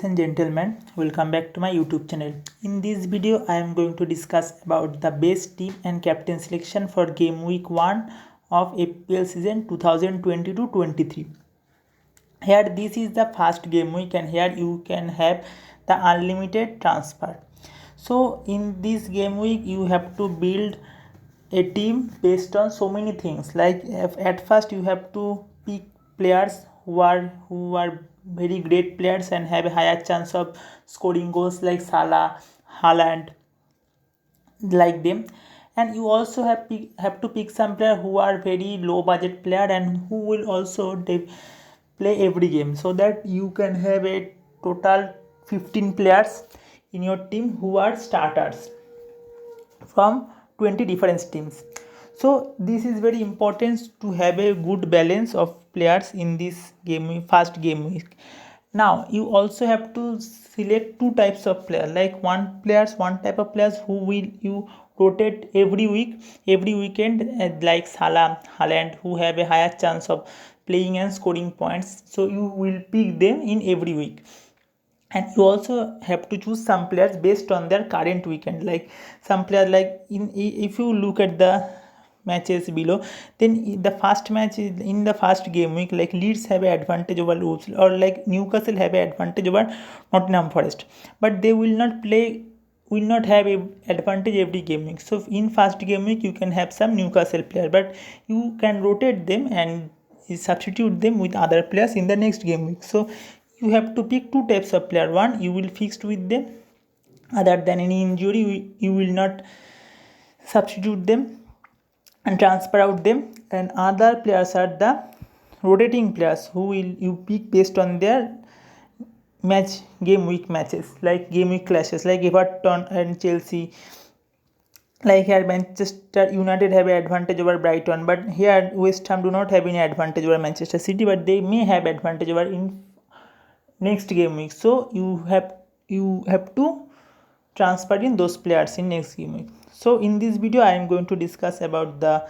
and gentlemen, welcome back to my YouTube channel. In this video, I am going to discuss about the best team and captain selection for game week 1 of FPL season 2022-23. Here this is the first game week and here you can have the unlimited transfer. So in this game week, you have to build a team based on so many things. Like at first you have to pick players who are very great players and have a higher chance of scoring goals, like Salah, Haaland, like them. And you also have to pick some player who are very low budget player and who will also play every game, so that you can have a total 15 players in your team who are starters from 20 different teams. So this is very important to have a good balance of players in this first game week. Now you also have to select two types of players, like one type of players who will you rotate every weekend, like Salah, Haaland, who have a higher chance of playing and scoring points, so you will pick them in every week. And you also have to choose some players based on their current weekend, like some player, like if you look at the matches below, then the first match is in the first game week, like Leeds have an advantage over Wolves, or like Newcastle have an advantage over Nottingham Forest, but they will not have a advantage every game week. So in first game week you can have some Newcastle player, but you can rotate them and substitute them with other players in the next game week. So you have to pick two types of player. One, you will fixed with them, other than any injury you will not substitute them and transfer out them. And other players are the rotating players who will you pick based on their game week matches, like game week clashes, like Everton and Chelsea. Like here Manchester United have an advantage over Brighton, but here West Ham do not have any advantage over Manchester City, but they may have advantage over in next game week. So you have to transfer in those players in next game week. So in this video I am going to discuss about the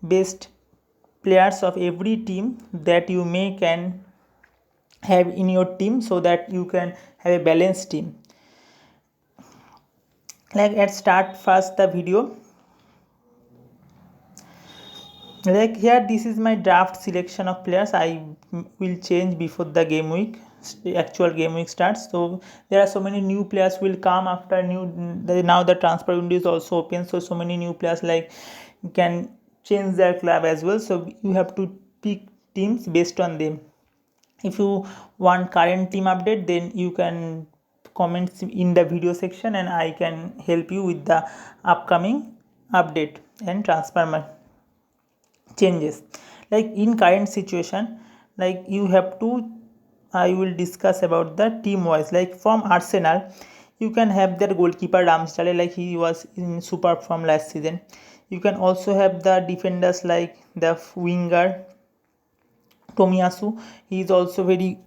best players of every team that you can have in your team, so that you can have a balanced team. Like let's start first the video. Like here this is my draft selection of players. I will change before the actual game week starts. So there are so many new players will come after now the transfer window is also open, so many new players like can change their club as well. So you have to pick teams based on them. If you want current team update, then you can comment in the video section and I can help you with the upcoming update and transfer changes. Like in current situation, like I will discuss about the team wise. Like from Arsenal, you can have their goalkeeper Ramsdale, like he was in super form last season. You can also have the defenders like the winger Tomiyasu. He is also very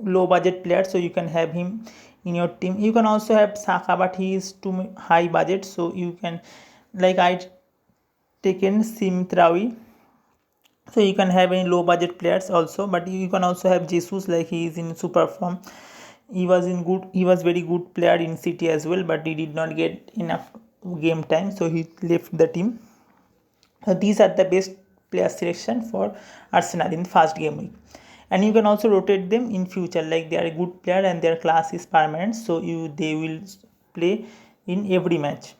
low budget player, so you can have him in your team. You can also have Saka, but he is too high budget, so you can, like I taken Simtrawi. So you can have any low budget players also, but you can also have Jesus, like he is in super form. He was very good player in City as well, but he did not get enough game time, so he left the team. So these are the best player selection for Arsenal in first game week. And you can also rotate them in future, like they are a good player and their class is permanent, so they will play in every match.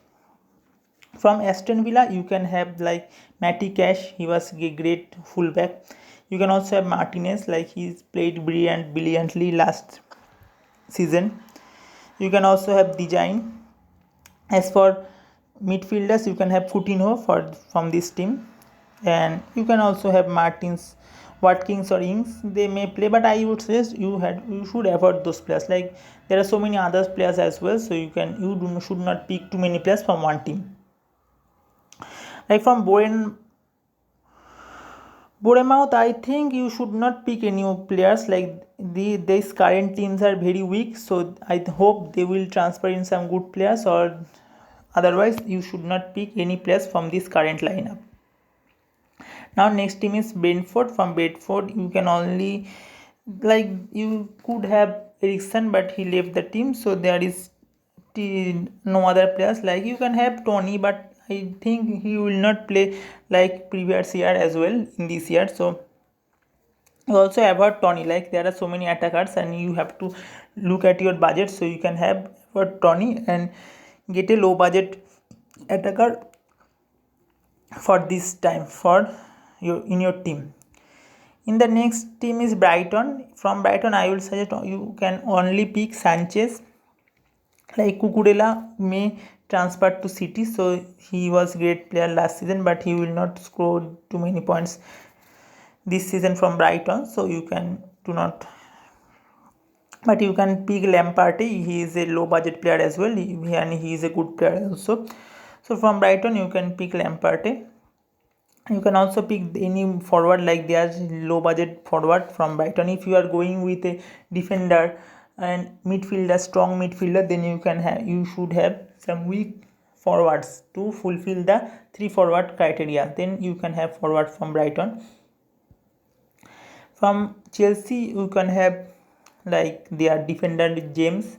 From Aston Villa, you can have like Matty Cash, he was a great fullback. You can also have Martinez, like he's played brilliantly last season. You can also have Dejan. As for midfielders, you can have Coutinho from this team, and you can also have Watkins or Ings. They may play, but I would suggest you should avoid those players. Like there are so many other players as well, so you should not pick too many players from one team. Like from Bournemouth, I think you should not pick any players. Like these current teams are very weak, so I hope they will transfer in some good players, or otherwise you should not pick any players from this current lineup. Now next team is Brentford. From Brentford, you can only, like you could have Eriksen, but he left the team, so there is no other players. Like you can have Tony, but I think he will not play like previous year as well in this year. So you also avoid Tony. Like there are so many attackers, and you have to look at your budget. So you can have Tony and get a low budget attacker for this time for your in your team. In the next team is Brighton. From Brighton, I will suggest you can only pick Sanchez. Like Cucurella may transfer to City, so he was great player last season, but he will not score too many points this season from Brighton. So you can do not. But you can pick Lampard. He is a low budget player as well, and he is a good player also. So from Brighton, you can pick Lampard. You can also pick any forward, like there's low budget forward from Brighton. If you are going with a defender and midfielder, strong midfielder, then you should have some weak forwards to fulfill the 3 forward criteria. Then you can have forward from Brighton. From Chelsea, you can have like their defender James,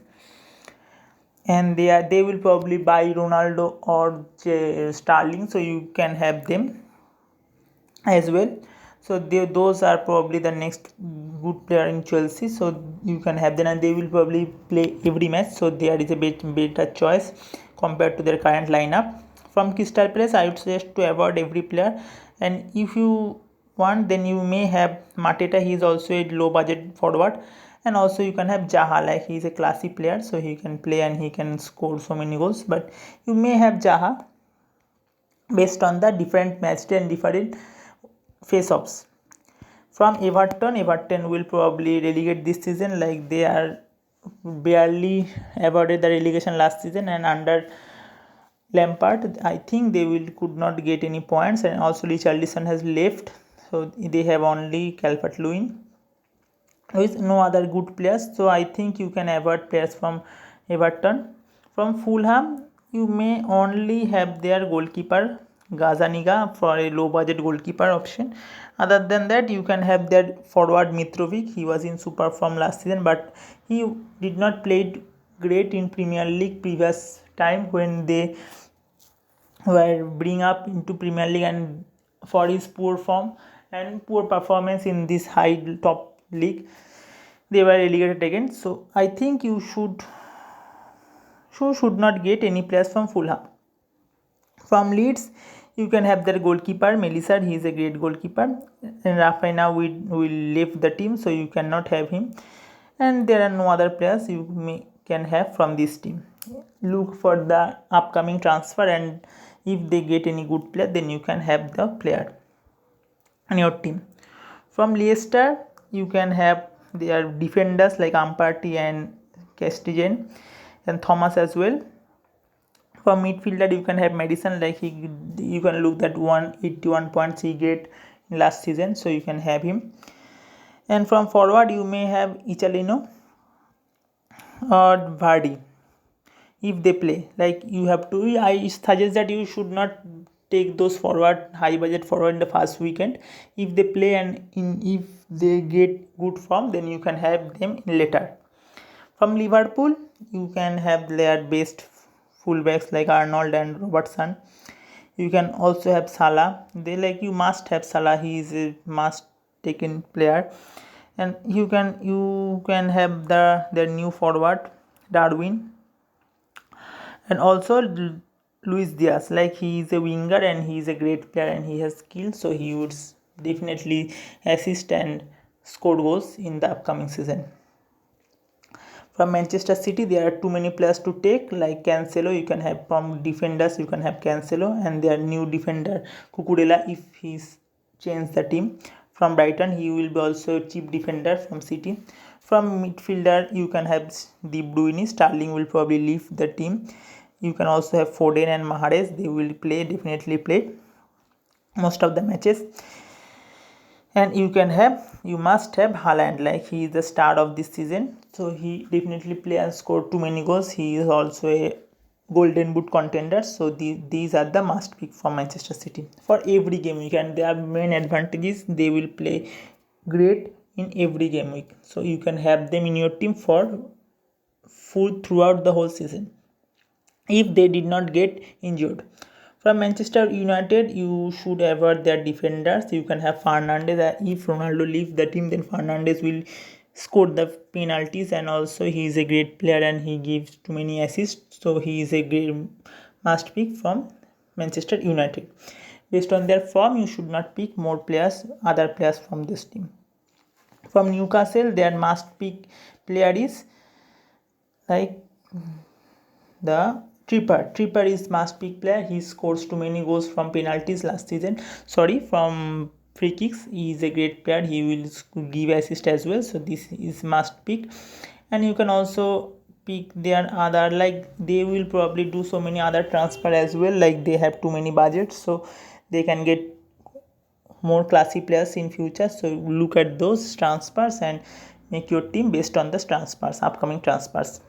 and they will probably buy Ronaldo or Sterling, so you can have them as well. So those are probably the next good player in Chelsea, so you can have them, and they will probably play every match, so there is a better choice compared to their current lineup. From Crystal Palace, I would suggest to avoid every player, and if you want, then you may have Mateta. He is also a low budget forward, and also you can have Zaha. Like he is a classy player, so he can play and he can score so many goals, but you may have Zaha based on the different match day and different face-offs. From Everton will probably relegate this season. Like they are barely avoided the relegation last season, and under Lampard, I think they could not get any points, and also Richarlison has left, so they have only Calvert-Lewin with no other good players. So I think you can avoid players from Everton. From Fulham, you may only have their goalkeeper Gazaniga for a low budget goalkeeper option. Other than that, you can have their forward Mitrovic. He was in super form last season, but he did not play great in Premier League previous time when they were bring up into Premier League, and for his poor form and poor performance in this high top league, they were relegated again. So I think you should not get any players from Fulham. From Leeds, you can have their goalkeeper Melissa. He is a great goalkeeper, and Rafinha will leave the team, so you cannot have him. And there are no other players you can have from this team. Look for the upcoming transfer, and if they get any good player, then you can have the player on your team. From Leicester, you can have their defenders like Amparty and Castigen and Thomas as well. From midfielder, you can have Madison. Like you can look at 181 points he get in last season, so you can have him. And from forward, you may have Ichalino or Vardy if they play. Like you have to, I suggest that you should not take those forward, high budget forward in the first weekend. If they play and if they get good form, then you can have them later. From Liverpool, you can have their best fullbacks like Arnold and Robertson. You can also have Salah. You must have Salah. He is a must taken player. And you can have their new forward Darwin, and also Luis Diaz. Like he is a winger and he is a great player and he has skill, so he would definitely assist and score goals in the upcoming season. From Manchester City, there are too many players to take. Like Cancelo, you can have from defenders, you can have Cancelo and their new defender Cucurella if he's changed the team. From Brighton, he will be also a cheap defender from City. From midfielder, you can have De Bruyne. Sterling will probably leave the team. You can also have Foden and Mahrez. They will definitely play most of the matches. And you must have Haaland. Like he is the star of this season, so he definitely play and score too many goals. He is also a golden boot contender, so these are the must pick for Manchester City for every game. Their main advantages, they will play great in every game week, so you can have them in your team for full throughout the whole season if they did not get injured. From Manchester United, you should avoid their defenders. You can have Fernandes. If Ronaldo leaves the team, then Fernandes will score the penalties, and also he is a great player and he gives too many assists. So he is a great must pick from Manchester United. Based on their form, you should not pick more players, other players from this team. From Newcastle, their must pick player is like the Tripper is must pick player. He scores too many goals from penalties last season. From free kicks. He is a great player. He will give assist as well. So this is must pick. And you can also pick their other, like they will probably do so many other transfer as well. Like they have too many budgets, so they can get more classy players in future. So look at those transfers and make your team based on the transfers, upcoming transfers.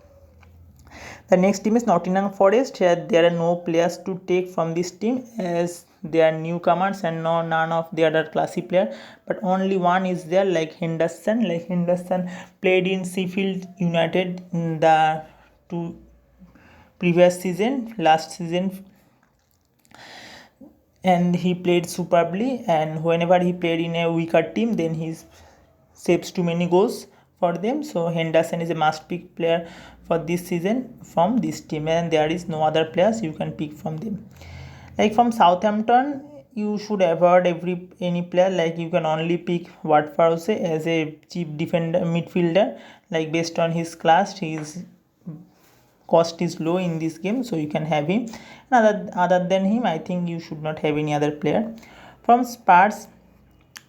The next team is Nottingham Forest. Here there are no players to take from this team as they are newcomers and none of the other classy player, but only one is there, like Henderson. Like Henderson played in Sheffield United in the two previous season, last season, and he played superbly, and whenever he played in a weaker team, then he saves too many goals for them. So Henderson is a must pick player for this season from this team, and there is no other players you can pick from them. Like from Southampton, you should avoid any player. Like you can only pick Ward-Prowse as a cheap defender midfielder. Like based on his class, his cost is low in this game, so you can have him. And other than him, I think you should not have any other player. From Spurs,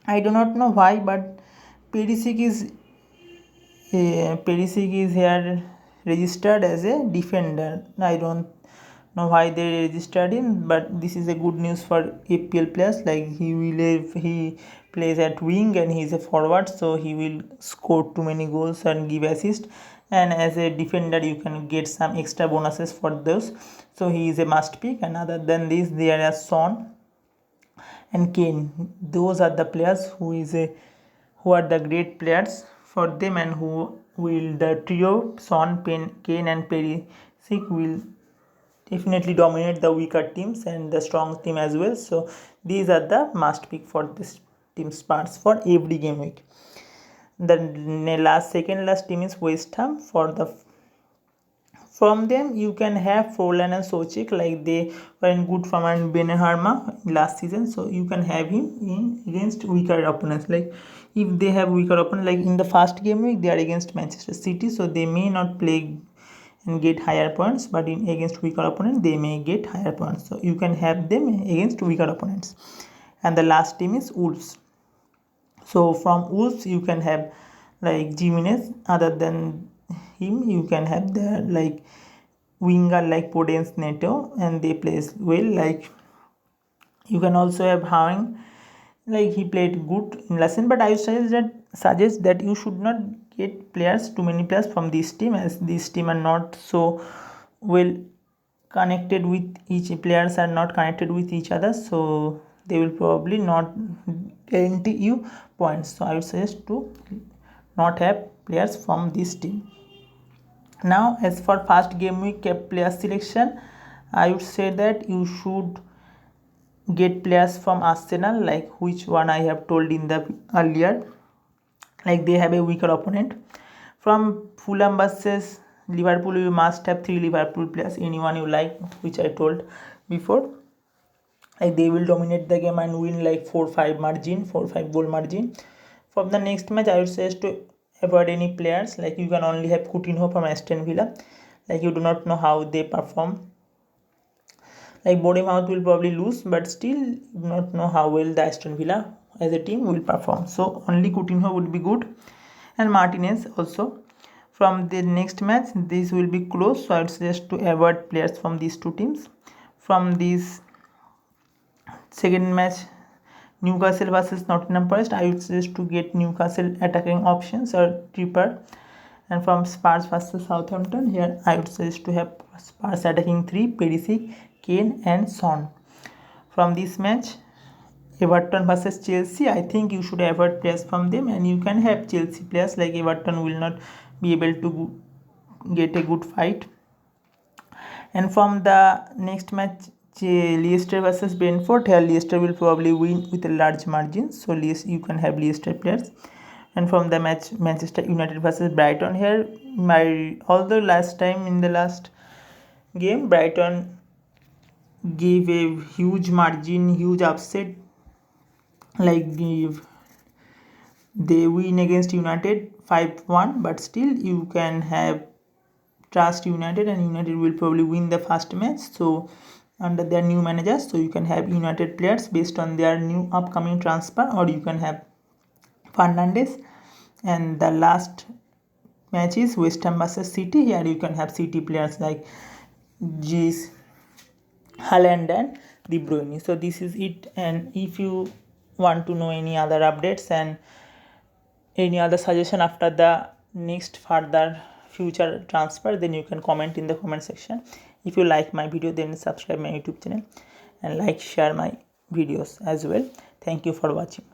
I do not know why, but Perisic is here registered as a defender. I don't know why they registered him, but this is a good news for FPL players. Like he plays at wing and he is a forward, so he will score too many goals and give assist. And as a defender, you can get some extra bonuses for those. So he is a must pick. And other than this, there are Son and Kane. Those are the players who are the great players for them, and who will the trio Son, Kane and Perisic will definitely dominate the weaker teams and the strong team as well. So these are the must pick for this team Spurs for every game week. The second last team is West Ham. From them you can have Forlan and Soucek. Like they were in good form and Benrahma last season, so you can have him against weaker opponents. Like if they have weaker opponents, like in the first game week they are against Manchester City, so they may not play and get higher points, but against weaker opponents they may get higher points, so you can have them against weaker opponents. And the last team is Wolves. So from Wolves you can have like Jimenez. Other than him, you can have the like winger like Podence Neto, and they play well. Like you can also have Howing. Like he played good in lesson, but I suggest that you should not get too many players from this team, as this team are not so well connected with players are not connected with each other, so they will probably not guarantee you points. So I would suggest to not have players from this team. Now as for first game week player selection, I would say that you should get players from Arsenal, like which one I have told in the earlier. Like they have a weaker opponent. From Fulham versus Liverpool, you must have 3 Liverpool players, anyone you like, which I told before. Like they will dominate the game and win like 4-5 goal margin. From the next match, I would suggest to avoid any players. Like you can only have Coutinho from Aston Villa. Like you do not know how they perform. Like Bournemouth will probably lose, but still do not know how well the Aston Villa as a team will perform. So only Coutinho would be good, and Martinez also. From the next match, this will be close, so I would suggest to avoid players from these two teams. From this second match, Newcastle versus Nottingham Forest, I would suggest to get Newcastle attacking options or Tripper. And from Spurs versus Southampton, here I would suggest to have Spurs attacking 3, Perisic, Kane and Son. From this match, Everton versus Chelsea, I think you should avoid players from them, and you can have Chelsea players. Like Everton will not be able to get a good fight. And from the next match, Leicester versus Brentford, here Leicester will probably win with a large margin, so you can have Leicester players. And from the match Manchester United versus Brighton, here although last time in the last game Brighton gave a huge margin, huge upset, like they win against United 5-1, but still you can have trust United, and United will probably win the first match, so under their new managers. So you can have United players based on their new upcoming transfer, or you can have Fernandes. And the last match is West Ham versus City. Here you can have City players like Gis, Haaland and De Bruyne. So this is it, and if you want to know any other updates and any other suggestion after the next further future transfer, then you can comment in the comment section. If you like my video, then subscribe my YouTube channel and like, share my videos as well. Thank you for watching.